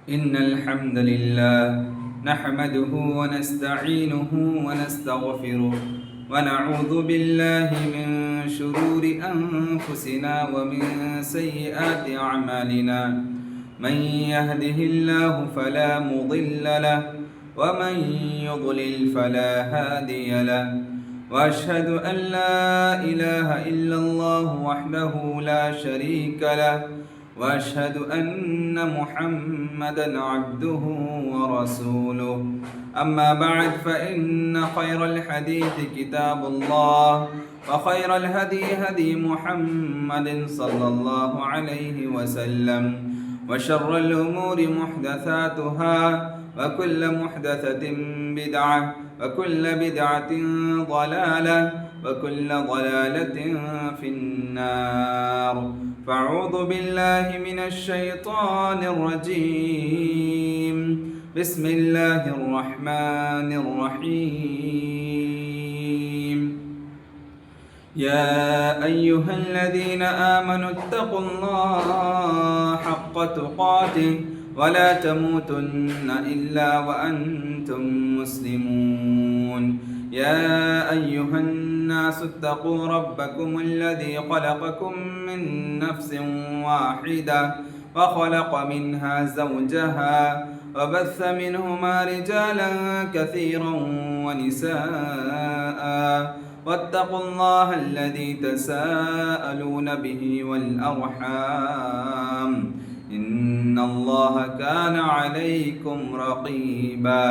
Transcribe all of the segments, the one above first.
إن الحمد لله نحمده ونستعينه ونستغفره ونعوذ بالله من شرور أنفسنا ومن سيئات أعمالنا. من يهده الله فلا مضل له ومن يضلل فلا هادي له. وأشهد أن لا إله إلا الله وحده لا شريك له وأشهد أن محمدا عبده ورسوله. أما بعد فإن خير الحديث كتاب الله وخير الهدي هدي محمد صلى الله عليه وسلم وشر الأمور محدثاتها وكل محدثة بدعة وكل بدعة ضلالة وكل ضلالة في النار. فأعوذ بالله من الشيطان الرجيم. بسم الله الرحمن الرحيم. يا أيها الذين آمنوا اتقوا الله حق تقاته ولا تموتن إلا وأنتم مسلمون. يا أيها الناس اتقوا ربكم الذي خلقكم من نفس واحدة وخلق منها زوجها وبث منهما رجالا كثيرا ونساء واتقوا الله الذي تساءلون به والأرحام إن الله كان عليكم رقيبا.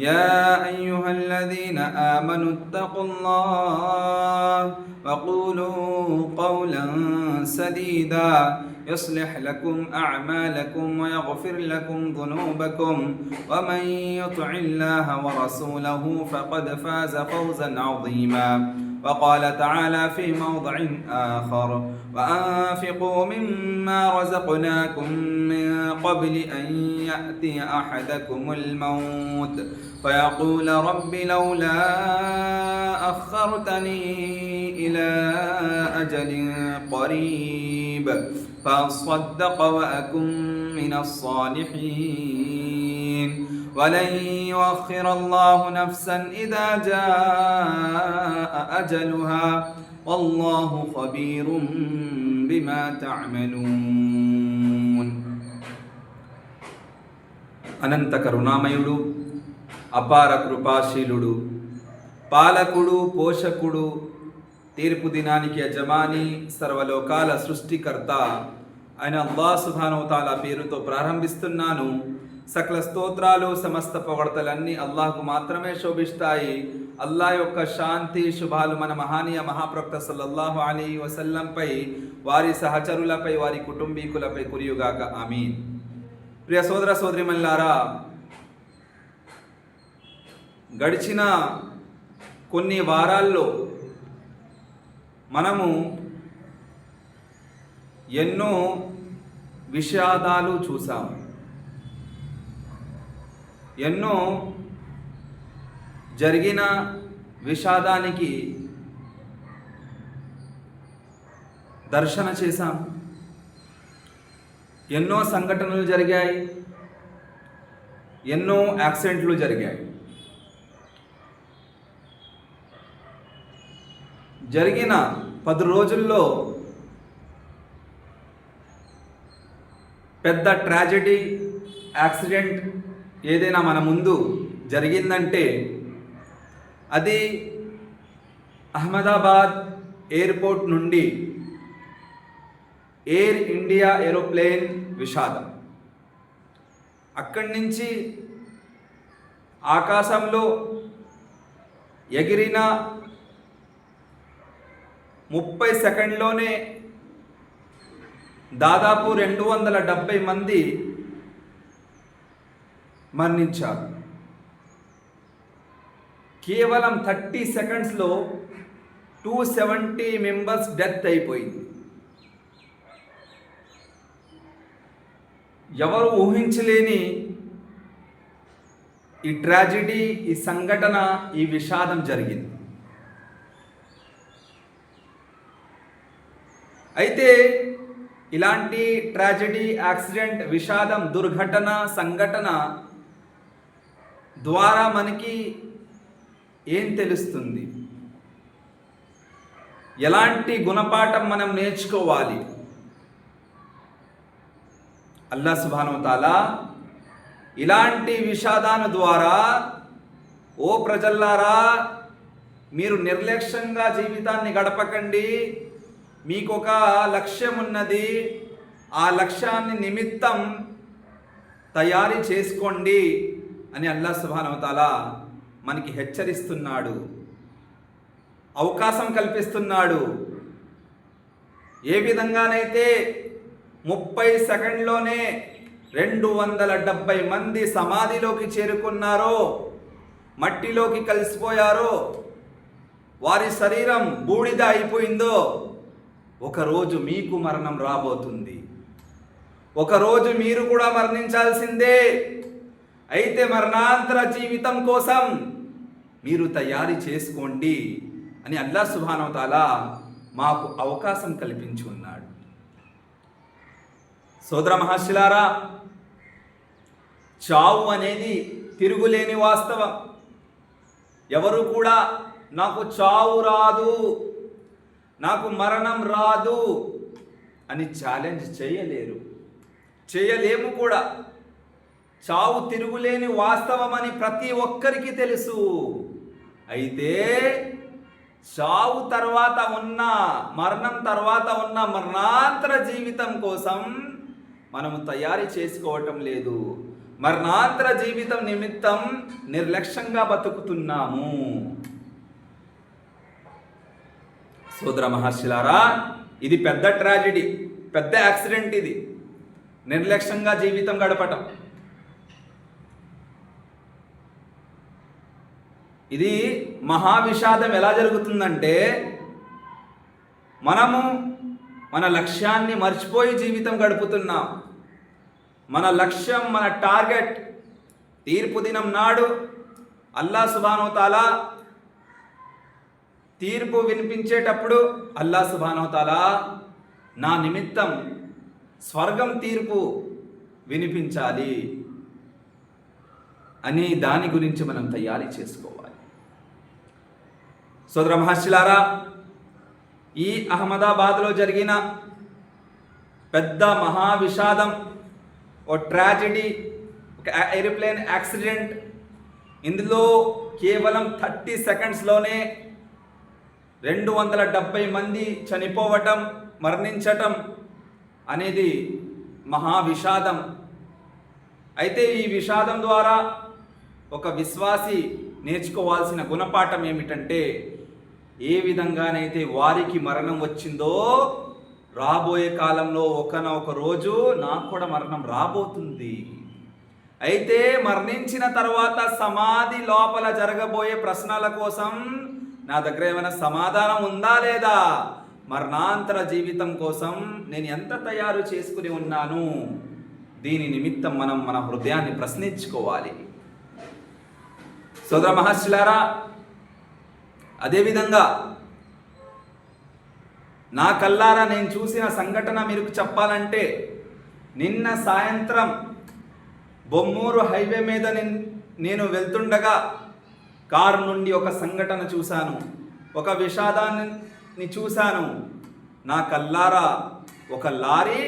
يا أيها الذين آمنوا اتقوا الله وقولوا قولا سديدا يصلح لكم أعمالكم ويغفر لكم ذنوبكم ومن يطع الله ورسوله فقد فاز فوزا عظيما. وقال تعالى في موضع آخر وأنفقوا مما رزقناكم من قبل أن يأتي أحدكم الموت فيقول رب لولا أخرتني إلى أجل قريب فأصدق وأكن من الصالحين ولن يؤخر الله نفسا إذا جاء أجلها والله خبير بما تعملون. అనంత కరుణామయుడు, అపార కృపాశీలుడు, పాలకుడు, పోషకుడు, తీర్పు దినానికి యజమాని, సర్వలోకాల సృష్టికర్త అయిన అల్లాహ్ సుబ్హానహు వ తఆలా పేరుతో ప్రారంభిస్తున్నాను. సకల స్తోత్రాలు, సమస్త పొగడతలన్నీ అల్లాహ్కు మాత్రమే శోభిస్తాయి. అల్లాహ్ యొక్క శాంతి శుభాలు మన మహానీయ మహాప్రవక్త సల్లల్లాహు అలైహి వసల్లంపై, వారి సహచరులపై, వారి కుటుంబీకులపై కురియుగాక. ఆమీన్. ప్రియ సోదర సోదరిమల్లారా, గడిచిన కొన్ని వారాల్లో మనము ఎన్నో విషాదాలు చూసాము, ఎన్నో జరిగిన విషాదానికి దర్శన చేశాం. ఎన్నో సంఘటనలు జరిగాయి, ఎన్నో యాక్సిడెంట్లు జరిగాయి. జరిగిన 10 రోజుల్లో పెద్ద ట్రాజెడీ, యాక్సిడెంట్ ఏదైనా మన ముందు జరిగిందంటే అది అహ్మదాబాద్ ఎయిర్పోర్ట్ నుండి ఎయిర్ ఇండియా ఏరోప్లేన్ విషాదం. అక్కడి నుంచి ఆకాశంలో ఎగిరిన 30 సెకండ్లోనే దాదాపు 270 మంది మరణించారు. కేవలం 30 సెకండ్స్లో 270 మెంబర్స్ డెత్ అయిపోయింది. ఎవరు ఊహించలేని ఈ ట్రాజెడీ, ఈ సంఘటన, ఈ విషాదం జరిగింది. అయితే ఇలాంటి ట్రాజెడీ, యాక్సిడెంట్, విషాదం, దుర్ఘటన, సంఘటన ద్వారా మనకి ఏం తెలుస్తుంది? ఎలాంటి గుణపాఠం మనం నేర్చుకోవాలి? అల్లాహ్ సుబ్హానహు వ తఆలా ఇలాంటి విషాదాల ద్వారా, ఓ ప్రజల్లారా, మీరు నిర్లక్ష్యంగా జీవితాన్ని గడపకండి, మీకు ఒక లక్ష్యం ఉన్నది, ఆ లక్ష్యాన్ని నిమిత్తం తయారీ చేసుకోండి అని అల్లాహ్ సుబ్హానహు వ తఆలా మనకి హెచ్చరిస్తున్నాడు, అవకాశం కల్పిస్తున్నాడు. ఏ విధంగానైతే 30 సెకండ్లోనే 270 మంది సమాధిలోకి చేరుకున్నారో, మట్టిలోకి కలిసిపోయారో, వారి శరీరం బూడిద అయిపోయిందో, ఒకరోజు మీకు మరణం రాబోతుంది. ఒకరోజు మీరు కూడా మరణించాల్సిందే. అయితే మరణాంతర జీవితం కోసం మీరు తయారీ చేసుకోండి అని అల్లాహ్ సుబ్హానహు వ తఆలా మాకు అవకాశం కల్పించి ఉన్నాడు. సోదర మహర్షులారా, చావు అనేది తిరుగులేని వాస్తవం. ఎవరు కూడా నాకు చావు రాదు, నాకు మరణం రాదు అని ఛాలెంజ్ చేయలేరు, చేయలేము కూడా. చావు తిరుగులేని వాస్తవం అని ప్రతి ఒక్కరికి తెలుసు. అయితే చావు తర్వాత ఉన్న, మరణం తర్వాత ఉన్న మరణాంతర జీవితం కోసం మనము తయారీ చేసుకోవటం లేదు. మరణాంతర జీవితం నిమిత్తం నిర్లక్ష్యంగా బతుకుతున్నాము. సోదర మహర్షులారా, ఇది పెద్ద ట్రాజెడీ, పెద్ద యాక్సిడెంట్. ఇది నిర్లక్ష్యంగా జీవితం గడపటం. ఇది మహావిషాదం. ఎలా జరుగుతుందంటే, మనము మన లక్ష్యాన్ని మర్చిపోయి జీవితం గడుపుతున్నాం. మన లక్ష్యం, మన టార్గెట్ తీర్పు దినం నాడు అల్లాహ్ సుబ్హానహు వ తఆలా తీర్పు వినిపించేటప్పుడు అల్లాహ్ సుబ్హానహు వ తఆలా నా నిమిత్తం స్వర్గం తీర్పు వినిపించాలి అని దాని గురించి మనం తయారీ చేసుకోవాలి. సోదర మహర్షులారా, ఈ అహ్మదాబాద్లో జరిగిన పెద్ద మహావిషాదం, ఓ ట్రాజెడీ, ఒక ఏరోప్లేన్ యాక్సిడెంట్. ఇందులో కేవలం 30 సెకండ్స్లోనే 270 మంది చనిపోవటం, మరణించటం అనేది మహావిషాదం. అయితే ఈ విషాదం ద్వారా ఒక విశ్వాసి నేర్చుకోవాల్సిన గుణపాఠం ఏమిటంటే, ఏ విధంగానైతే వారికి మరణం వచ్చిందో, రాబోయే కాలంలో ఒకనొక రోజు నాకు కూడా మరణం రాబోతుంది. అయితే మరణించిన తర్వాత సమాధి లోపల జరగబోయే ప్రశ్నల కోసం నా దగ్గర ఏమైనా సమాధానం ఉందా లేదా? మరణాంతర జీవితం కోసం నేను ఎంత తయారు చేసుకుని ఉన్నాను? దీని నిమిత్తం మనం మన హృదయాన్ని ప్రశ్నించుకోవాలి. సోదర మహర్షులారా, అదేవిధంగా నా కల్లారా నేను చూసిన సంఘటన మీకు చెప్పాలంటే, నిన్న సాయంత్రం బొమ్మూరు హైవే మీద నేను వెళ్తుండగా కారు నుండి ఒక సంఘటన చూశాను, ఒక విషాదాన్ని చూశాను. నా కల్లారా ఒక లారీ,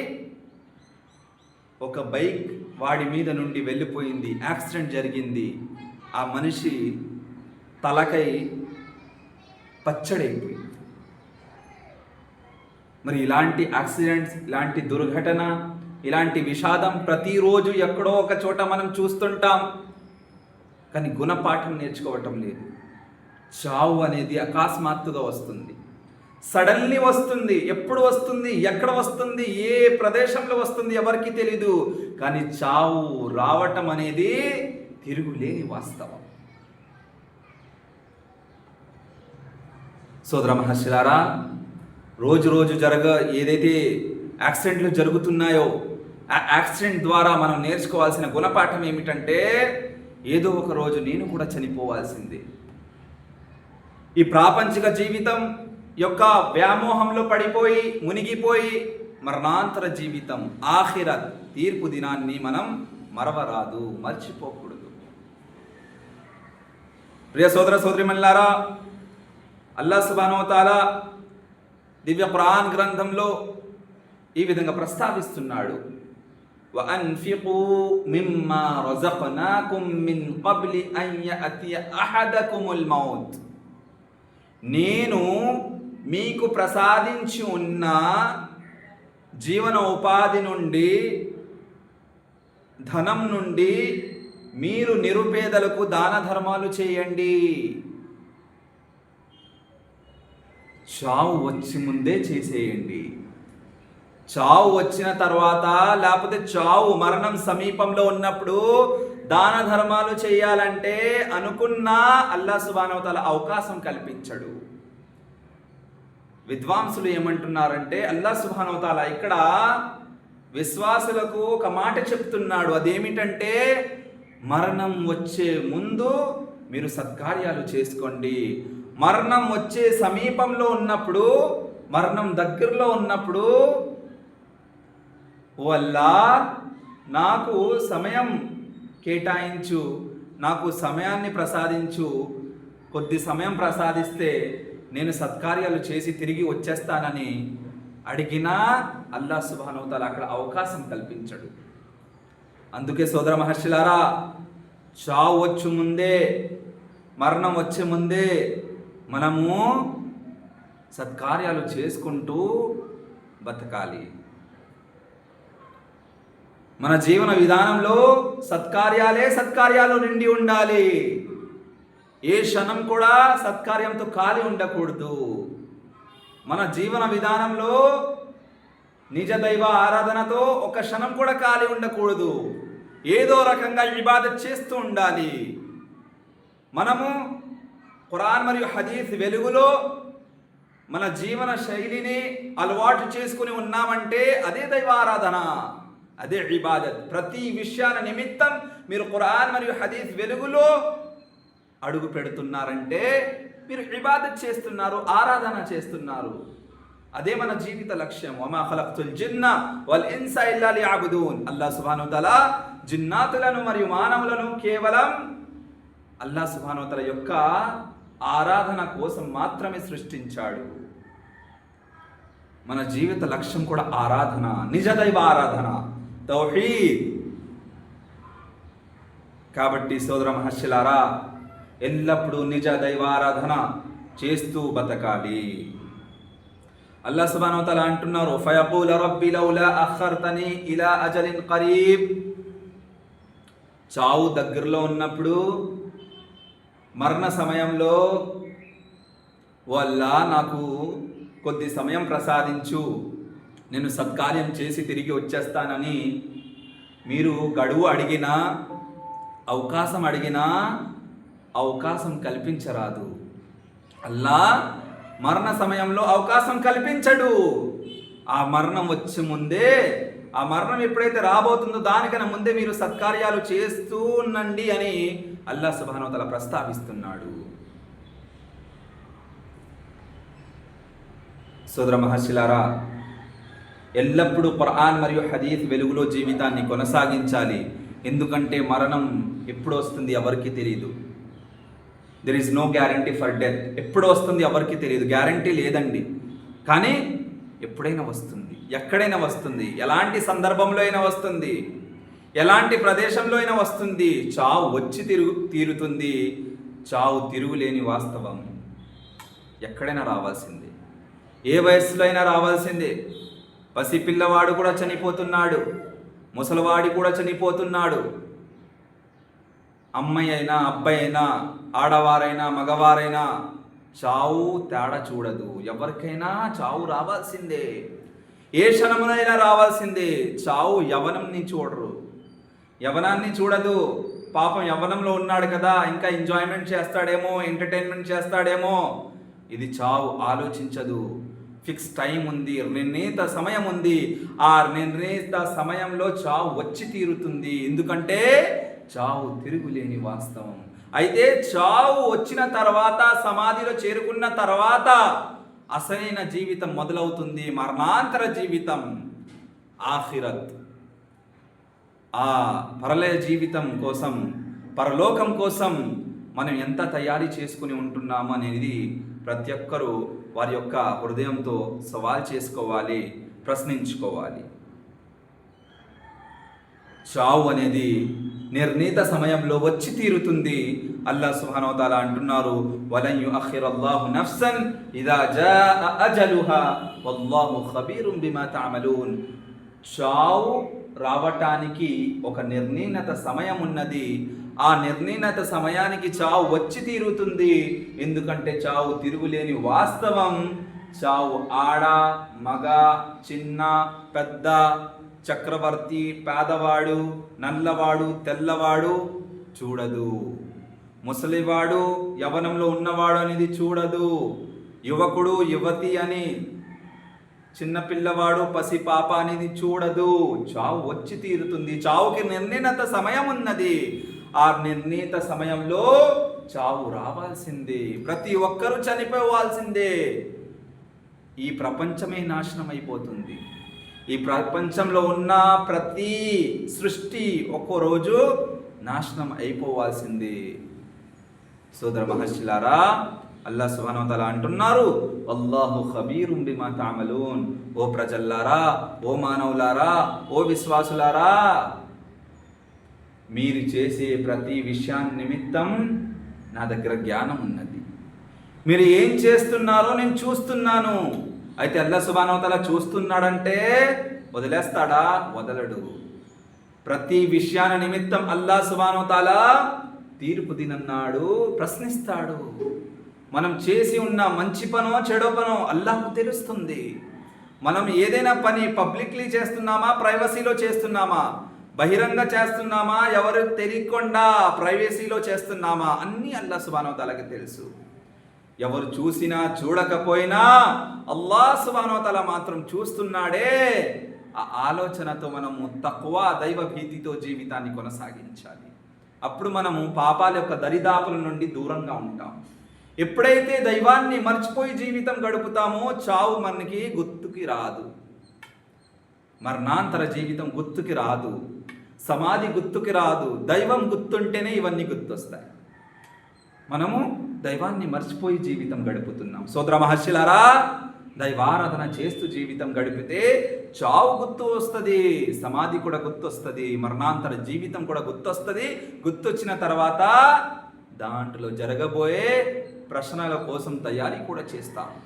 ఒక బైక్ వాడి మీద నుండి వెళ్ళిపోయింది. యాక్సిడెంట్ జరిగింది. ఆ మనిషి తలకై పచ్చడైపోయింది. మరి ఇలాంటి యాక్సిడెంట్స్, ఇలాంటి దుర్ఘటన, ఇలాంటి విషాదం ప్రతిరోజు ఎక్కడో ఒక చోట మనం చూస్తుంటాం. కానీ గుణపాఠం నేర్చుకోవటం లేదు. చావు అనేది అకస్మాత్తుగా వస్తుంది, సడన్లీ వస్తుంది. ఎప్పుడు వస్తుంది, ఎక్కడ వస్తుంది, ఏ ప్రదేశంలో వస్తుంది ఎవరికి తెలీదు. కానీ చావు రావటం అనేది తిరుగులేని వాస్తవం. సోదర మహర్షులారా, రోజు ఏదైతే యాక్సిడెంట్లు జరుగుతున్నాయో, ఆ యాక్సిడెంట్ ద్వారా మనం నేర్చుకోవాల్సిన గుణపాఠం ఏమిటంటే, ఏదో ఒక రోజు నేను కూడా చనిపోవాల్సిందే. ఈ ప్రాపంచిక జీవితం యొక్క వ్యామోహంలో పడిపోయి, మునిగిపోయి మరణాంతర జీవితం, ఆఖిరత్ తీర్పు దినాన్ని మనం మరవరాదు, మర్చిపోకూడదు. ప్రియ సోదర సోదరిమణులారా, అల్లాహ్ సుబ్హానహు వ తఆలా దివ్య ఖురాన్ గ్రంథంలో ఈ విధంగా ప్రస్తావిస్తున్నాడు. వఅన్ఫిqూ మిమ్మా రజక్నాకుమ్ మిన్ qabli అన్ యఅతియ అహదకుముల్ మౌత్. నేను మీకు ప్రసాదించి ఉన్న జీవన ఉపాధి నుండి, ధనం నుండి మీరు నిరుపేదలకు దాన ధర్మాలు చేయండి. చావు వచ్చి ముందే చేసేయండి. చావు వచ్చిన తర్వాత, లేకపోతే చావు మరణం సమీపంలో ఉన్నప్పుడు దాన ధర్మాలు చేయాలంటే అనుకున్నా అల్లాహ్ సుబ్హానహు వ తఆలా అవకాశం కల్పించడు. విద్వాంసులు ఏమంటున్నారంటే, అల్లాహ్ సుబ్హానహు వ తఆలా ఇక్కడ విశ్వాసులకు ఒక మాట చెప్తున్నాడు. అదేమిటంటే, మరణం వచ్చే ముందు మీరు సత్కార్యాలు చేసుకోండి. మరణం వచ్చే సమీపంలో ఉన్నప్పుడు, మరణం దగ్గరలో ఉన్నప్పుడు, ఓ అల్లాహ్ నాకు సమయం కేటాయించు, నాకు సమయాన్ని ప్రసాదించు, కొద్ది సమయం ప్రసాదిస్తే నేను సత్కార్యాలు చేసి తిరిగి వచ్చేస్తానని అడిగినా అల్లాహ్ సుబ్హానహు వ తఆలా అక్కడ అవకాశం కల్పించడు. అందుకే సోదర మహర్షులారా, చావు వచ్చే ముందే, మరణం వచ్చే ముందే మనము సత్కార్యాలు చేసుకుంటూ బతకాలి. మన జీవన విధానంలో సత్కార్యాలు నిండి ఉండాలి. ఏ క్షణం కూడా సత్కార్యంతో ఖాళీ ఉండకూడదు. మన జీవన విధానంలో నిజ దైవ ఆరాధనతో ఒక క్షణం కూడా ఖాళీ ఉండకూడదు. ఏదో రకంగా ఇబాదత్ చేస్తూ ఉండాలి. మనము ఖురాన్ మరియు హదీస్ వెలుగులో మన జీవన శైలిని అలవాటు చేసుకుని ఉన్నామంటే అదే దైవ ఆరాధన, అదే ఇబాదత్. ప్రతి విషయాల నిమిత్తం మీరు ఖురాన్ మరియు హదీస్ వెలుగులో అడుగు పెడుతున్నారంటే మీరు ఇబాదత్ చేస్తున్నారు, ఆరాధన చేస్తున్నారు. అదే మన జీవిత లక్ష్యం. వమా ఖలక్తుల్ జిన్న వల్ ఇన్స ఇల్లా లియఅబుదూన్. అల్లాహ్ సుబ్హానహు వ తఆలా జిన్నాతులను మరియు మానవులను కేవలం అల్లాహ్ సుబ్హానహు వ తఆలా యొక్క ఆరాధన కోసం మాత్రమే సృష్టించాడు. మన జీవిత లక్ష్యం కూడా ఆరాధన, నిజదైవ ఆరాధన, తౌహీద్. కాబట్టి సోదర మహర్షులారా, ఎల్లప్పుడూ నిజ దైవారాధన చేస్తూ బతకాలి. అల్లాహ్ సుబ్హానహు వ తఆలా అంటున్నారు, ఫయఖూల రబ్బి లౌలా అఖర్తని ఇలా అజలిన్ ఖరీబ్. చావు దగ్గరలో ఉన్నప్పుడు, మరణ సమయంలో, ఓ అల్లాహ్ నాకు కొద్ది సమయం ప్రసాదించు, నేను సత్కార్యం చేసి తిరిగి వచ్చేస్తానని మీరు గడువు అడిగినా, అవకాశం అడిగినా అవకాశం కల్పించరాదు. అల్లాహ్ మరణ సమయంలో అవకాశం కల్పించడు. ఆ మరణం వచ్చే ముందే, ఆ మరణం ఎప్పుడైతే రాబోతుందో దానికన్నా ముందే మీరు సత్కార్యాలు చేస్తూ ఉండండి అని అల్లాహ్ సుబ్హానహు వ తఆలా ప్రస్తావిస్తున్నాడు. సోదర మహర్షులారా, ఎల్లప్పుడూ ఖురాన్ మరియు హదీస్ వెలుగులో జీవితాన్ని కొనసాగించాలి. ఎందుకంటే మరణం ఎప్పుడు వస్తుంది ఎవరికి తెలియదు. There is no guarantee for death. ఎప్పుడు వస్తుంది ఎవరికి తెలియదు, గ్యారంటీ లేదండి. కానీ ఎప్పుడైనా వస్తుంది, ఎక్కడైనా వస్తుంది, ఎలాంటి సందర్భంలో అయినా వస్తుంది, ఎలాంటి ప్రదేశంలో అయినా వస్తుంది. చావు వచ్చి తీరుతుంది. చావు తిరుగులేని వాస్తవం. ఎక్కడైనా రావాల్సిందే, ఏ వయస్సులో అయినా రావాల్సిందే. పసిపిల్లవాడు కూడా చనిపోతున్నాడు, ముసలివాడి కూడా చనిపోతున్నాడు. అమ్మాయి అయినా, అబ్బాయి అయినా, ఆడవారైనా, మగవారైనా చావు తేడా చూడదు. ఎవరికైనా చావు రావాల్సిందే, ఏ క్షణమునైనా రావాల్సిందే. చావు యవ్వనంని చూడరు, యవ్వనాన్ని చూడదు. పాపం యవ్వనంలో ఉన్నాడు కదా, ఇంకా ఎంజాయ్మెంట్ చేస్తాడేమో, ఎంటర్టైన్మెంట్ చేస్తాడేమో. ఇది చావు ఆలోచించదు. ఫిక్స్ టైం ఉంది, నిర్ణీత సమయం ఉంది. ఆ నిర్ణీత సమయంలో చావు వచ్చి తీరుతుంది. ఎందుకంటే చావు తిరుగులేని వాస్తవం. అయితే చావు వచ్చిన తర్వాత, సమాధిలో చేరుకున్న తర్వాత అసలైన జీవితం మొదలవుతుంది, మరణాంతర జీవితం. ఆఖిరత్, ఆ పరలయ జీవితం కోసం, పరలోకం కోసం మనం ఎంత తయారీ చేసుకుని ఉంటున్నాము అనేది ప్రతి ఒక్కరూ వారి యొక్క హృదయంతో సవాల్ చేసుకోవాలి, ప్రశ్నించుకోవాలి. చావు అనేది నిర్ణీత సమయంలో వచ్చి తీరుతుంది. అల్లాహ్ సుబ్హానహు వ తఆలా అంటున్నారు, వలన్ యుఅఖిరల్లాహు నఫ్సన్ ఇదా జాఅ అజలుహా వల్లాహు ఖబీరుం బిమా తఅమలూన్. చావు రావటానికి ఒక నిర్ణీత సమయం ఉన్నది. ఆ నిర్ణీత సమయానికి చావు వచ్చి తీరుతుంది. ఎందుకంటే చావు తిరుగులేని వాస్తవం. చావు ఆడ, మగ, చిన్న, పెద్ద, చక్రవర్తి, పేదవాడు, నల్లవాడు, తెల్లవాడు చూడదు. ముసలివాడు, యవనంలో ఉన్నవాడు అనేది చూడదు. యువకుడు, యువతి అని, చిన్నపిల్లవాడు, పసి పాప అనేది చూడదు. చావు వచ్చి తీరుతుంది. చావుకి నిర్ణీత సమయం ఉన్నది. ఆ నిర్ణీత సమయంలో చావు రావాల్సిందే. ప్రతి ఒక్కరూ చనిపోవాల్సిందే. ఈ ప్రపంచమే నాశనం అయిపోతుంది. ఈ ప్రపంచంలో ఉన్న ప్రతి సృష్టి ఒక్కో రోజు నాశనం అయిపోవాల్సిందే. సోదర మహర్షులారా, అల్లాహ్ సుబ్హానహు వ తఆలా అంటున్నారు, అల్లాహు ఖబీరుం బిమా తఅమలూన్. ఓ ప్రజల్లారా, ఓ మానవులారా, ఓ విశ్వాసులారా, మీరు చేసే ప్రతి విషయాన్ని నిమిత్తం నా దగ్గర జ్ఞానం ఉన్నది. మీరు ఏం చేస్తున్నారో నేను చూస్తున్నాను. అయితే అల్లాహ్ సుబ్హానహు వ తఆలా చూస్తున్నాడంటే వదిలేస్తాడా? వదలడు. ప్రతి విషయాన్ని నిమిత్తం అల్లాహ్ సుబ్హానహు వ తఆలా తీర్పు దినన్నాడు ప్రశ్నిస్తాడు. మనం చేసి ఉన్న మంచి పనో చెడో పనో అల్లాహ్కు తెలుస్తుంది. మనం ఏదైనా పని పబ్లిక్లీ చేస్తున్నామా, ప్రైవసీలో చేస్తున్నామా, బహిరంగ చేస్తున్నామా, ఎవరు తెలియకుండా ప్రైవసీలో చేస్తున్నామా, అన్నీ అల్లాహ్ సుబ్హానహు వ తఆలాకి తెలుసు. ఎవరు చూసినా చూడకపోయినా అల్లాహ్ సుబ్హానహు వ తఆలా మాత్రం చూస్తున్నాడే. ఆ ఆలోచనతో మనము తఖ్వా, దైవ భీతితో జీవితాన్ని కొనసాగించాలి. అప్పుడు మనము పాపాల యొక్క దరిదాపుల నుండి దూరంగా ఉంటాం. ఎప్పుడైతే దైవాన్ని మర్చిపోయి జీవితం గడుపుతామో చావు మనకి గుర్తుకి రాదు. మరణాంతర జీవితం గుర్తుకి రాదు. సమాధి గుర్తుకి రాదు. దైవం గుర్తుంటేనే ఇవన్నీ గుర్తొస్తాయి. మనము దైవాన్ని మర్చిపోయి జీవితం గడుపుతున్నాం. సోదర మహర్షులారా, దైవారాధన చేస్తూ జీవితం గడిపితే చావు గుర్తు వస్తుంది, సమాధి కూడా గుర్తొస్తుంది, మరణాంతర జీవితం కూడా గుర్తొస్తుంది. గుర్తొచ్చిన తర్వాత దాంట్లో జరగబోయే ప్రశ్నల కోసం తయారీ కూడా చేస్తాము.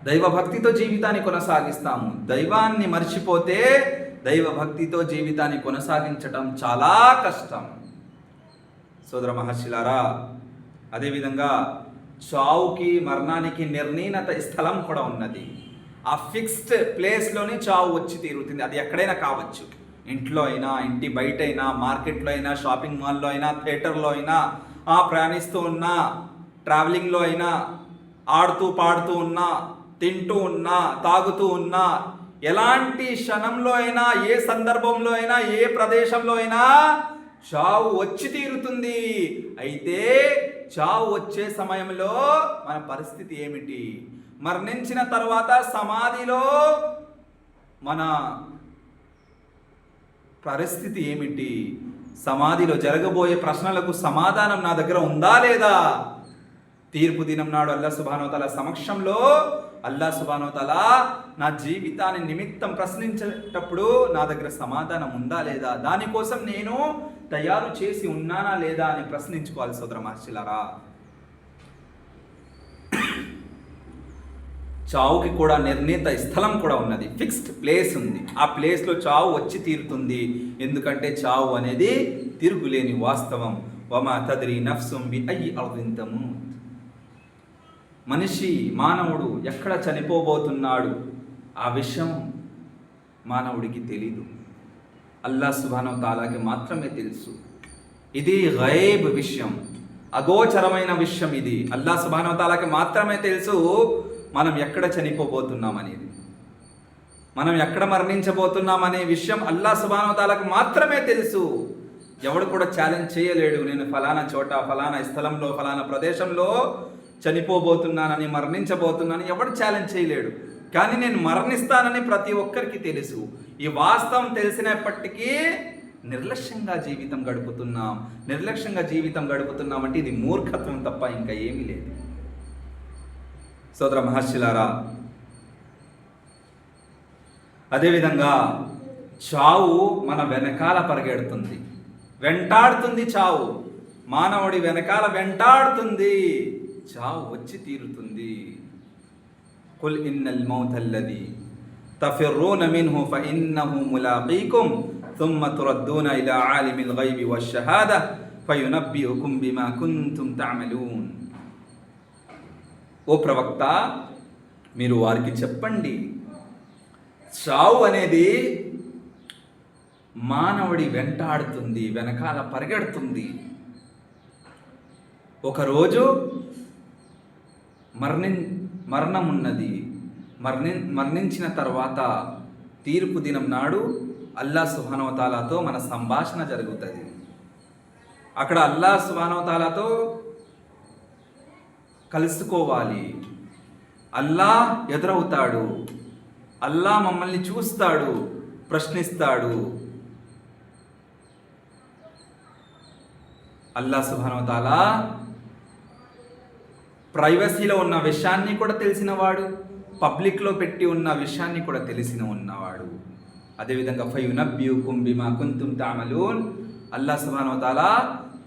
దైవభక్తితో జీవితాన్ని కొనసాగిస్తాము. దైవాన్ని మర్చిపోతే దైవభక్తితో జీవితాన్ని కొనసాగించటం చాలా కష్టం. సోదర మహర్షులారా, అదేవిధంగా చావుకి, మరణానికి నిర్ణీత స్థలం కూడా ఉన్నది. ఆ ఫిక్స్డ్ ప్లేస్లోనే చావు వచ్చి తీరుతుంది. అది ఎక్కడైనా కావచ్చు. ఇంట్లో అయినా, ఇంటి బయట అయినా, మార్కెట్లో అయినా, షాపింగ్ మాల్లో అయినా, థియేటర్లో అయినా, ప్రయాణిస్తూ ఉన్నా, ట్రావెలింగ్లో అయినా, ఆడుతూ పాడుతూ ఉన్నా, తింటూ ఉన్నా, తాగుతూ ఉన్నా, ఎలాంటి క్షణంలో అయినా, ఏ సందర్భంలో అయినా, ఏ ప్రదేశంలో అయినా చావు వచ్చి తీరుతుంది. అయితే చావు వచ్చే సమయంలో మన పరిస్థితి ఏమిటి? మరణించిన తర్వాత సమాధిలో మన పరిస్థితి ఏమిటి? సమాధిలో జరగబోయే ప్రశ్నలకు సమాధానం నా దగ్గర ఉందా లేదా? తీర్పు దినం నాడు అల్లాహ్ సుబ్హానహు వ తఆలా సమక్షంలో అల్లాహ్ సుబ్హానహు వ తఆలా నా జీవితాన్ని నిమిత్తం ప్రశ్నించేటప్పుడు నా దగ్గర సమాధానం ఉందా లేదా, దానికోసం నేను తయారు చేసి ఉన్నానా లేదా అని ప్రశ్నించుకోవాలి. సోదర మహర్షులారా, చావుకి కూడా నిర్ణీత స్థలం కూడా ఉన్నది. ఫిక్స్డ్ ప్లేస్ ఉంది. ఆ ప్లేస్లో చావు వచ్చి తీరుతుంది. ఎందుకంటే చావు అనేది తిరుగులేని వాస్తవం. వమా తద్రీ నఫ్సుం బి అయ్యి అర్దిన్ తమూత్. మనిషి, మానవుడు ఎక్కడ చనిపోబోతున్నాడు ఆ విషయం మానవుడికి తెలీదు. అల్లాహ్ సుబ్హానహు వ తఆలాకి మాత్రమే తెలుసు. ఇది గైబ్ విషయం, అగోచరమైన విషయం. ఇది అల్లాహ్ సుబ్హానహు వ తఆలాకి మాత్రమే తెలుసు మనం ఎక్కడ చనిపోబోతున్నాం అనేది, మనం ఎక్కడ మరణించబోతున్నాం అనే విషయం అల్లాహ్ సుబ్హానహు వ తఆలాకి మాత్రమే తెలుసు. ఎవడు కూడా ఛాలెంజ్ చేయలేడు. నేను ఫలానా చోట, ఫలానా స్థలంలో, ఫలానా ప్రదేశంలో చనిపోబోతున్నానని, మరణించబోతున్నానని ఎవడు ఛాలెంజ్ చేయలేడు. కానీ నేను మరణిస్తానని ప్రతి ఒక్కరికి తెలుసు. ఈ వాస్తవం తెలిసినప్పటికీ నిర్లక్ష్యంగా జీవితం గడుపుతున్నాం అంటే ఇది మూర్ఖత్వం తప్ప ఇంకా ఏమీ లేదు. సోదర మహర్షులారా, అదేవిధంగా చావు మన వెనకాల పరిగెడుతుంది, వెంటాడుతుంది. చావు మానవుడి వెనకాల వెంటాడుతుంది, చావు వచ్చి తీరుతుంది. కుల్ ఇన్నల్ మౌతల్లది తఫిర్రూన మిన్హు ఫఇన్నహు ములాకీకుం థుమ్మ తురద్దూన ఇలా ఆలిమిల్ గైబి వశ్షహాద ఫయునబ్బిఉకుం బిమా కుంతుం తఅమలూన్. ఓ ప్రవక్త, మీరు వారికి చెప్పండి, చావు అనేది మానవుడి వెంటాడుతుంది, వెనకాల పరిగెడుతుంది. ఒకరోజు మరణం ఉన్నది. మరణించిన తర్వాత తీర్పు దినం నాడు అల్లాహ్ సుబ్హానహు వ తఆలాతో మన సంభాషణ జరుగుతుంది. అక్కడ అల్లాహ్ సుబ్హానహు వ తఆలాతో కలుసుకోవాలి. అల్లాహ్ ఎదురవుతాడు, అల్లాహ్ మమ్మల్ని చూస్తాడు, ప్రశ్నిస్తాడు. అల్లాహ్ సుబ్హానహు వ తఆలా ప్రైవసీలో ఉన్న విషయాన్ని కూడా తెలిసినవాడు, పబ్లిక్లో పెట్టి ఉన్న విషయాన్ని కూడా ఉన్నవాడు. అదేవిధంగా ఫయునబ్బిఉకుం బిమా కుంతుం తఅమలూన్. అల్లాహ్ సుబ్హానహు వ తఆలా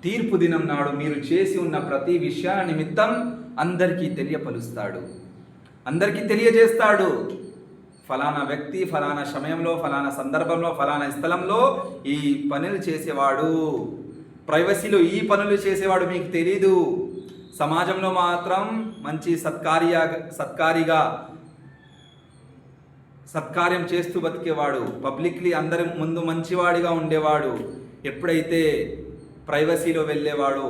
తీర్పు దినం నాడు మీరు చేసి ఉన్న ప్రతి విషయాల నిమిత్తం అందరికీ తెలియపరుస్తాడు, అందరికీ తెలియజేస్తాడు. ఫలానా వ్యక్తి ఫలానా సమయంలో, ఫలానా సందర్భంలో, ఫలానా స్థలంలో ఈ పనులు చేసేవాడు, ప్రైవసీలో ఈ పనులు చేసేవాడు మీకు తెలీదు. సమాజంలో మాత్రం మంచి సత్కార్యం చేస్తూ బతికేవాడు, పబ్లిక్లీ అందరి ముందు మంచివాడిగా ఉండేవాడు. ఎప్పుడైతే ప్రైవసీలో వెళ్ళేవాడు,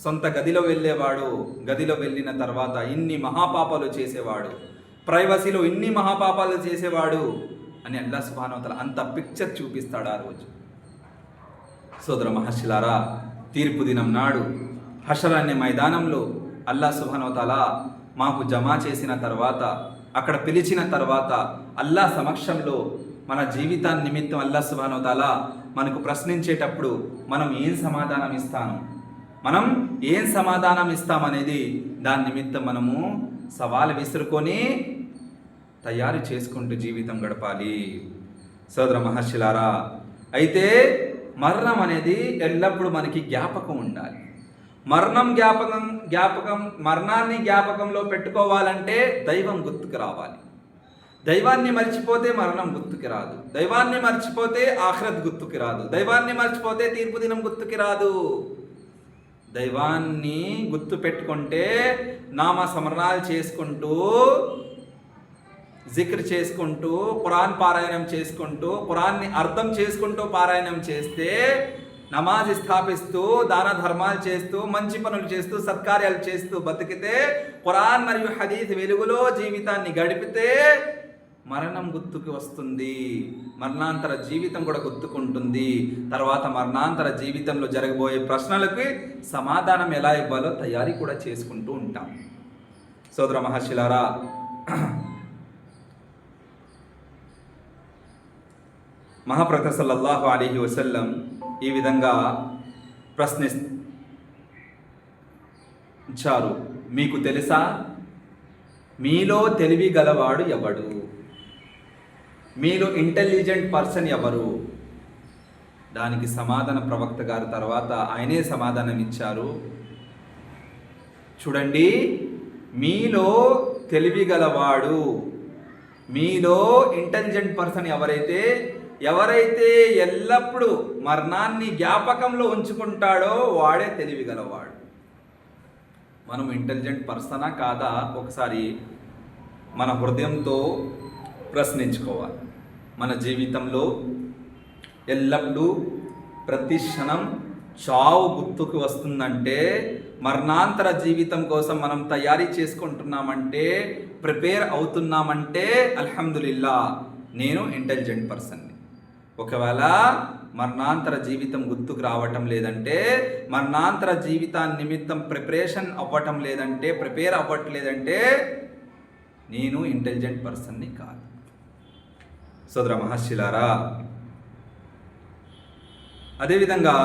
సొంత గదిలో వెళ్ళేవాడు, గదిలో వెళ్ళిన తర్వాత ఇన్ని మహాపాపాలు చేసేవాడు, ప్రైవసీలో ఇన్ని మహాపాపాలు చేసేవాడు అని అల్లాహ్ సుబ్హానహు వ తఆలా అంత పిక్చర్ చూపిస్తాడు ఆ రోజు. సోదర మహర్షులారా, తీర్పు దినం నాడు హషర్ అనే మైదానంలో అల్లాహ్ సుబ్హానహు వ తఆలా మాకు జమా చేసిన తర్వాత, అక్కడ పిలిచిన తర్వాత అల్లాహ్ సమక్షంలో మన జీవితాన్ని నిమిత్తం అల్లాహ్ సుబ్హానహు వ తఆలా మనకు ప్రశ్నించేటప్పుడు మనం ఏం సమాధానం ఇస్తామనేది దాని నిమిత్తం మనము సవాలు విసురుకొని తయారు చేసుకుంటూ జీవితం గడపాలి. సోదర మహర్షులారా, అయితే మరణం అనేది ఎల్లప్పుడూ మనకి జ్ఞాపకం ఉండాలి. మరణాన్ని జ్ఞాపకంలో పెట్టుకోవాలంటే దైవం గుర్తుకు రావాలి. దైవాన్ని మర్చిపోతే మరణం గుర్తుకి రాదు, దైవాన్ని మర్చిపోతే ఆఖిరత్ గుర్తుకి రాదు, దైవాన్ని మర్చిపోతే తీర్పు దినం గుర్తుకి రాదు. దైవాన్ని గుర్తు పెట్టుకుంటే నామ స్మరణాలు చేసుకుంటూ, జిక్ర్ చేసుకుంటూ, ఖురాన్ పారాయణం చేసుకుంటూ, ఖురాన్ని అర్థం చేసుకుంటూ పారాయణం చేస్తే, నమాజ్ స్థాపిస్తూ, దాన ధర్మాలు చేస్తూ, మంచి పనులు చేస్తూ, సత్కార్యాలు చేస్తూ బతికితే, ఖురాన్ మరియు హదీస్ వెలుగులో జీవితాన్ని గడిపితే మరణం గుర్తుకు వస్తుంది, మరణాంతర జీవితం కూడా గుర్తుకుంటుంది. తర్వాత మరణాంతర జీవితంలో జరగబోయే ప్రశ్నలకి సమాధానం ఎలా ఇవ్వాలో తయారీ కూడా చేసుకుంటూ ఉంటాం. సోదర మహర్షులారా, మహాప్రవక్త సల్లల్లాహు అలైహి వసల్లం ఈ విధంగా ప్రశ్నించారు, మీకు తెలుసా మీలో తెలివి గలవాడు ఎవడు, మీలో ఇంటెలిజెంట్ పర్సన్ ఎవరు? దానికి సమాధాన ప్రవక్త గారు తర్వాత ఆయనే సమాధానం ఇచ్చారు. చూడండి, మీలో తెలివి గలవాడు, మీలో ఇంటెలిజెంట్ పర్సన్ ఎవరైతే ఎల్లప్పుడూ మరణాన్ని జ్ఞాపకంలో ఉంచుకుంటాడో వాడే తెలివి గలవాడు. మనం ఇంటెలిజెంట్ పర్సనా కాదా ఒకసారి మన హృదయంతో ప్రశ్నించుకోవాలి. మన జీవితంలో ఎల్లప్పుడూ ప్రతి క్షణం చావు గుర్తుకు వస్తుందంటే, మరణాంతర జీవితం కోసం మనం తయారీ చేసుకుంటున్నామంటే, ప్రిపేర్ అవుతున్నామంటే అల్హమ్దులిల్లా నేను ఇంటెలిజెంట్ పర్సన్ని. ఒకవేళ మరణాంతర జీవితం గుర్తుకు రావటం లేదంటే, మరణాంతర జీవితాన్ని నిమిత్తం ప్రిపేర్ అవ్వట్లేదంటే నేను ఇంటెలిజెంట్ పర్సన్ని కాదు. సోదర మహర్షిలారా, అదేవిధంగా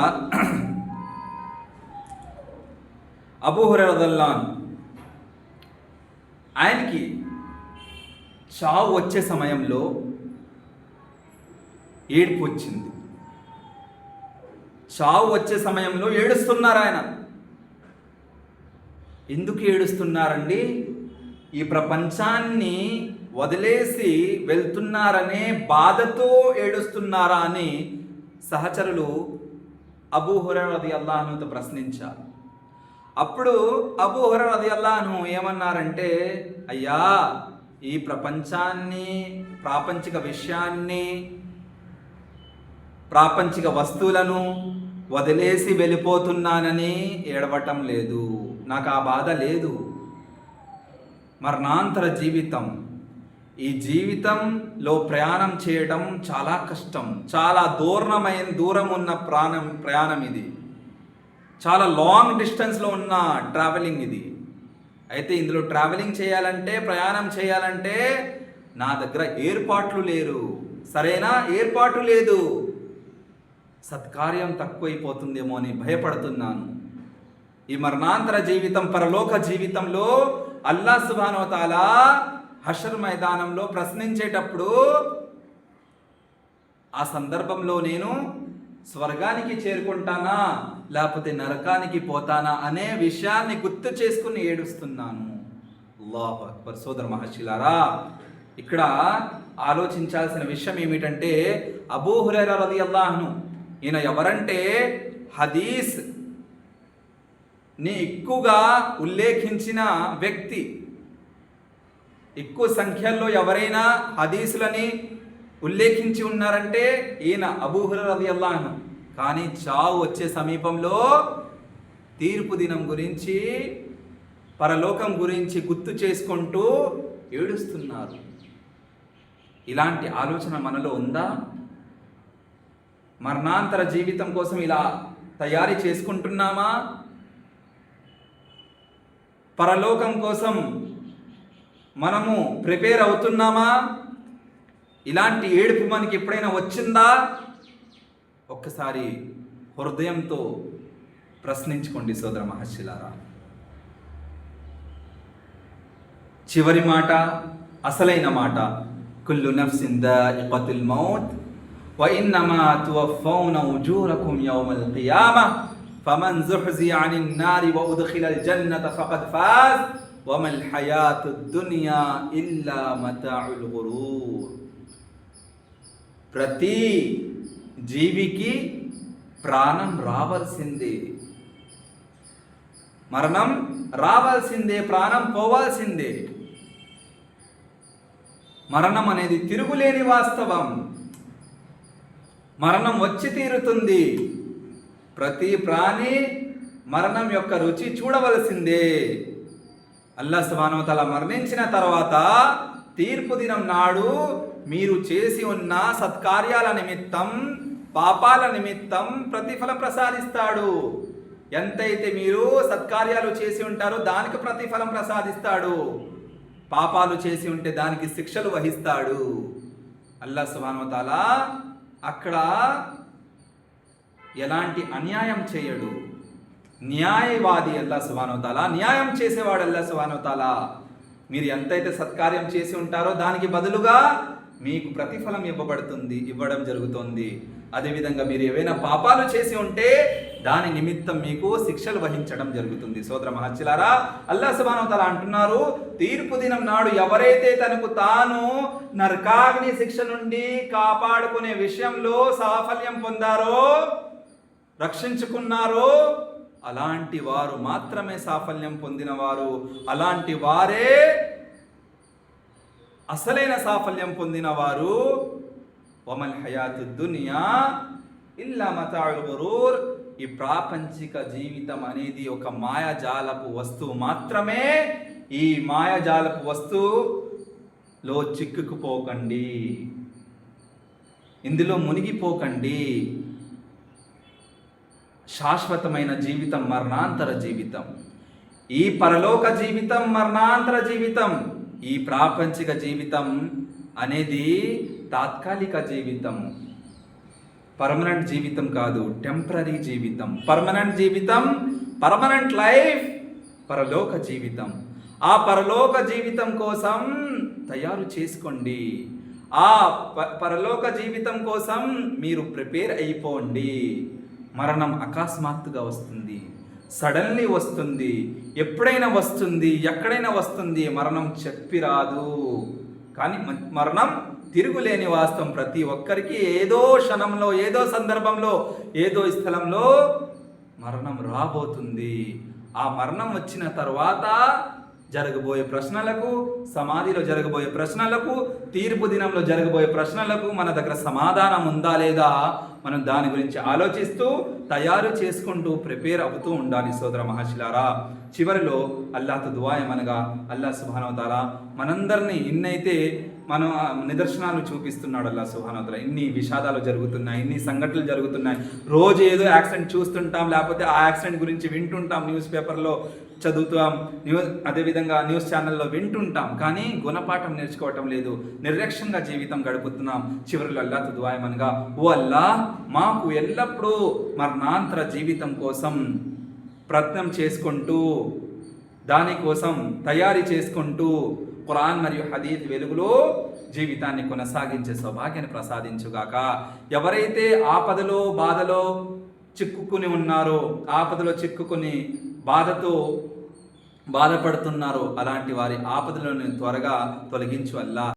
అబూ హురైరా రదియల్లాహు అన్హు, ఆయనకి చావు వచ్చే సమయంలో ఏడుపు వచ్చింది. చావు వచ్చే సమయంలో ఏడుస్తున్నారు ఆయన. ఎందుకు ఏడుస్తున్నారండి? ఈ ప్రపంచాన్ని వదిలేసి వెళ్తున్నారనే బాధతో ఏడుస్తున్నారా అని సహచరులు అబూ హురైరా రదియల్లాహు అన్హుతో ప్రశ్నించారు. అప్పుడు అబూ హురైరా రదియల్లాహు అన్హు ఏమన్నారంటే, అయ్యా, ఈ ప్రపంచాన్ని, ప్రాపంచిక విషయాన్ని, ప్రాపంచిక వస్తువులను వదిలేసి వెళ్ళిపోతున్నానని ఏడవటం లేదు, నాకు ఆ బాధ లేదు. మరణాంతర జీవితం, ఈ జీవితంలో ప్రయాణం చేయడం చాలా కష్టం, చాలా దూరం ఉన్న ప్రయాణం ఇది, చాలా లాంగ్ డిస్టెన్స్లో ఉన్న ట్రావెలింగ్ ఇది. అయితే ఇందులో ట్రావెలింగ్ చేయాలంటే, ప్రయాణం చేయాలంటే నా దగ్గర ఏర్పాట్లు లేరు, సరైన ఏర్పాటు లేదు, సత్కార్యం తక్కువైపోతుందేమో అని భయపడుతున్నాను. ఈ మరణాంతర జీవితం, పరలోక జీవితంలో అల్లాహ్ సుబ్హానహు వ తఆలా హషర్ మైదానంలో ప్రశ్నించేటప్పుడు ఆ సందర్భంలో నేను స్వర్గానికి చేరుకుంటానా లేకపోతే నరకానికి పోతానా అనే విషయాన్ని గుర్తు చేసుకుని ఏడుస్తున్నాను. అల్లాహు అక్బర్. సోదర మహర్షిలారా, ఇక్కడ ఆలోచించాల్సిన విషయం ఏమిటంటే, అబూ హురైరా రదియల్లాహు అన్హు ఈయన ఎవరంటే హదీస్ ని ఎక్కువగా ఉల్లేఖించిన వ్యక్తి. ఎక్కువ సంఖ్యలో ఎవరైనా హదీసులని ఉల్లేఖించి ఉన్నారంటే ఈయన అబూ హురైరా రదియల్లాహు అన్హు. కానీ చావు వచ్చే సమీపంలో తీర్పు దినం గురించి, పరలోకం గురించి గుర్తు చేసుకుంటూ ఏడుస్తున్నారు. ఇలాంటి ఆలోచన మనలో ఉందా? మరణాంతర జీవితం కోసం ఇలా తయారీ చేసుకుంటున్నామా? పరలోకం కోసం మనము ప్రిపేర్ అవుతున్నామా? ఇలాంటి ఏడుపు మనకి ఎప్పుడైనా వచ్చిందా? ఒక్కసారి హృదయంతో ప్రశ్నించుకోండి సోదర మహర్షిలారా. చివరి మాట, అసలైన మాట, కుల్లు నఫ్సిన్ దాఇఖతుల్ మౌత్ వ ఇన్నమా తువఫౌన ఉజూరకుం యౌమల్ ఖియామహ్ ఫమన్ జుహ్జిహ అనిన్ నారి వ ఉద్ఖిలల్ జన్నత ఫఖద్ ఫాజ్ వమల్ హయాతుద్ దునియా ఇల్లా మతాఉల్ గురూర్. ప్రతి జీవికి ప్రాణం రావాల్సిందే, మరణం రావాల్సిందే, ప్రాణం పోవాల్సిందే. మరణం అనేది తిరుగులేని వాస్తవం. మరణం వచ్చి తీరుతుంది. ప్రతి ప్రాణి మరణం యొక్క రుచి చూడవలసిందే. అల్లాహ్ సుబ్హానహు వ తఆలా మరణించిన తర్వాత తీర్పు దినం నాడు మీరు చేసి ఉన్న సత్కార్యాల నిమిత్తం, పాపాల నిమిత్తం ప్రతిఫలం ప్రసాదిస్తాడు. ఎంతైతే మీరు సత్కార్యాలు చేసి ఉంటారో దానికి ప్రతిఫలం ప్రసాదిస్తాడు. పాపాలు చేసి ఉంటే దానికి శిక్షలు వహిస్తాడు. అల్లాహ్ సుబ్హానహు వ తఆలా అక్కడ ఎలాంటి అన్యాయం చేయడు. న్యాయవాది అల్లాహ్ సుబ్హానహు వ తఆలా, న్యాయం చేసేవాడు అల్లాహ్ సుబ్హానహు వ తఆలా. మీరు ఎంతైతే సత్కార్యం చేసి ఉంటారో దానికి బదులుగా మీకు ప్రతిఫలం ఇవ్వడం జరుగుతుంది. అదేవిధంగా మీరు ఏవైనా పాపాలు చేసి ఉంటే దాని నిమిత్తం మీకు శిక్షలు వహించడం జరుగుతుంది. సోదర మహర్షిలారా, అల్లాహ్ సుబ్హానహు వ తఆలా అంటున్నారు, తీర్పు దినం నాడు ఎవరైతే తనకు తాను నరకాగ్ని శిక్ష నుండి కాపాడుకునే విషయంలో సాఫల్యం పొందారో, రక్షించుకున్నారో, అలాంటి వారు మాత్రమే సాఫల్యం పొందినవారు. అలాంటి వారే అసలైన సాఫల్యం పొందినవారు. వమల్ హయాతుద్ దునియా ఇల్లా మతాఉల్ గురూర్. ఈ ప్రాపంచిక జీవితం అనేది ఒక మాయాజాలపు వస్తువు మాత్రమే. ఈ మాయాజాలపు వస్తువులో చిక్కుకుపోకండి, ఇందులో మునిగిపోకండి. శాశ్వతమైన జీవితం మరణాంతర జీవితం. ఈ పరలోక జీవితం మరణాంతర జీవితం. ఈ ప్రాపంచిక జీవితం అనేది తాత్కాలిక జీవితం, పర్మనెంట్ జీవితం కాదు, టెంపరీ జీవితం. పర్మనెంట్ జీవితం, పర్మనెంట్ లైఫ్, పరలోక జీవితం. ఆ పరలోక జీవితం కోసం తయారు చేసుకోండి. ఆ పరలోక జీవితం కోసం మీరు ప్రిపేర్ అయిపోండి. మరణం అకస్మాత్తుగా వస్తుంది, సడన్లీ వస్తుంది, ఎప్పుడైనా వస్తుంది, ఎక్కడైనా వస్తుంది. మరణం చెప్పి రాదు, కానీ మరణం తిరుగులేని వాస్తవం. ప్రతి ఒక్కరికి ఏదో క్షణంలో, ఏదో సందర్భంలో, ఏదో స్థలంలో మరణం రాబోతుంది. ఆ మరణం వచ్చిన తర్వాత జరగబోయే ప్రశ్నలకు, సమాధిలో జరగబోయే ప్రశ్నలకు, తీర్పు దినంలో జరగబోయే ప్రశ్నలకు మన దగ్గర సమాధానం ఉందా లేదా, మనం దాని గురించి ఆలోచిస్తూ తయారు చేసుకుంటూ ప్రిపేర్ అవుతూ ఉండాలి సోదర మహాశిలారా. చివరిలో అల్లాహ్తో దుఆ ఏమనగా, అల్లాహ్ సుబ్హానహు వ తఆలా మనందరినీ ఇన్నైతే మనం నిదర్శనాలు చూపిస్తున్నాడు. అల్లాహ్ సుబ్హానహు వ తఆలా ఇన్ని విషాదాలు జరుగుతున్నాయి, ఇన్ని సంఘటనలు జరుగుతున్నాయి. రోజు ఏదో యాక్సిడెంట్ చూస్తుంటాం, లేకపోతే ఆ యాక్సిడెంట్ గురించి వింటుంటాం, న్యూస్ పేపర్లో చదువుతాం, అదేవిధంగా న్యూస్ ఛానల్లో వింటుంటాం, కానీ గుణపాఠం నేర్చుకోవటం లేదు. నిర్లక్ష్యంగా జీవితం గడుపుతున్నాం. చివరిలో అల్లాహ్తో దుఆ ఏమనగా, ఓ అల్లాహ్ మాకు ఎల్లప్పుడూ మరణాంతర జీవితం కోసం ప్రయత్నం చేసుకుంటూ, దానికోసం తయారీ చేసుకుంటూ ఖురాన్ మరియు హదీత్ వెలుగులో జీవితాన్ని కొనసాగించే సౌభాగ్యాన్ని ప్రసాదించుగాక. ఎవరైతే ఆపదలో బాధలో చిక్కుకుని ఉన్నారో, ఆపదలో చిక్కుకుని బాధతో బాధపడుతున్నారో, అలాంటి వారి ఆపదలను త్వరగా తొలగించు అల్లాహ్.